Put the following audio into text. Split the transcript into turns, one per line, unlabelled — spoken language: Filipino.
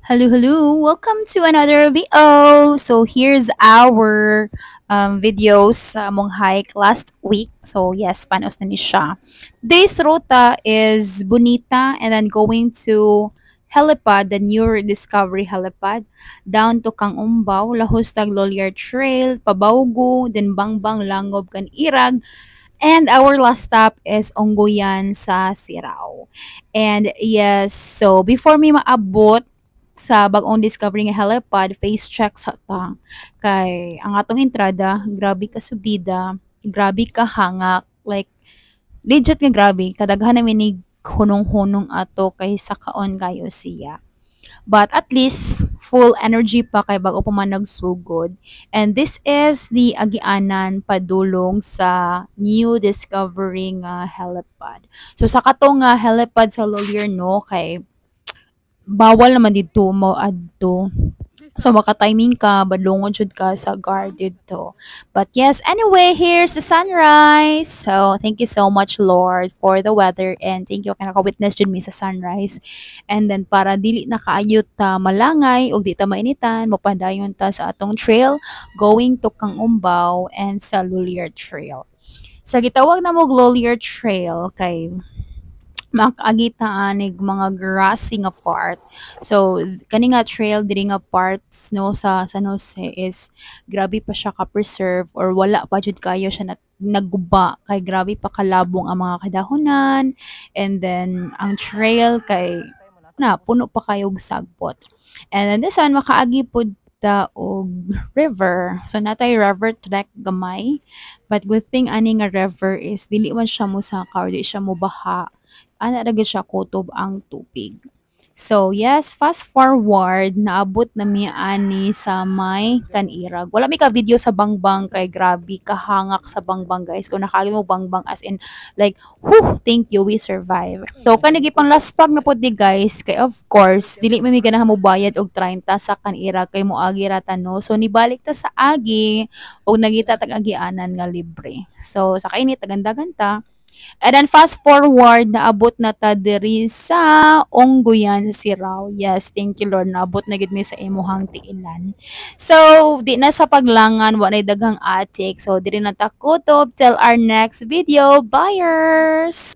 Hello, hello. Welcome to another video. So here's our videos sa among hike last week. So yes, panos na ni siya. This rota is Bonita and then going to helipad, the new Discovery helipad, down to Kang Umbaw, Lahos Tag Loliar Trail, Pabaugo, then Bangbang, Langob, kan Irag, and our last stop is Onggoyan sa Sirao. And yes, so before me maabot sa bagong discovery nga helipad, face check sa ta. Kay ang atong entrada, grabe ka subida, grabe ka hangak, like legit nga grabe, kadaghan namin ni hunong-hunong ato kay sa kaon kayo siya. But at least, full energy pa kay bago pa man nagsugod. And this is the agianan padulong sa new discovering helipad. So sa katong helipad sa Lolier no kay bawal naman dito mo adto. So maka-timing ka, badlongon jud ka sa guard dito. But yes, anyway, here's the sunrise. So thank you so much Lord for the weather and thank you kay naka-witness jud mi sa sunrise. And then para dili na kaayot ta malangay ug di ta mainitan, mapadayon ta sa atong trail going to Kang Umbaw and sa Lulier Trail. Sa gitawag na mo Lulier Trail kay makagitaan ig mga grassy nga part. So kani nga trail diri nga parts no sa San Jose is grabe pa siya ka preserve or wala pa jud kayo siya nagguba kay grabe pa kalabong ang mga kadahunan and then ang trail kay na puno pa kayo og sagbot. And then this one makaagi pud ta og river. So natay river trek gamay. But good thing ani nga river is dili man siya mo saka or di siya mo baha ana ra siya kutob ang tubig. So yes, fast forward naabot na mi ani sa may Kanirag. Wala mi ka video sa Bangbang kay grabe kahangak sa Bangbang guys. Kung nakagi mo Bangbang as in like whew, thank you we survive. So kanigi pang laspag na pud ni guys kay of course dili mi ganahan mo bayad og 30 sa Kanirag kay mo agi ra ta no. So nibalik ta sa agi og nagita tag agianan nga libre. So sa kainit tagandagan ta. And then fast forward, naabot na ta diri sa Onggoyan Sirao. Yes, thank you Lord, naabot na gid mi sa imuhang tiilan. So, di na sa paglangan, wa nay daghang atik. So, diri na ta kutob till our next video. Buyers!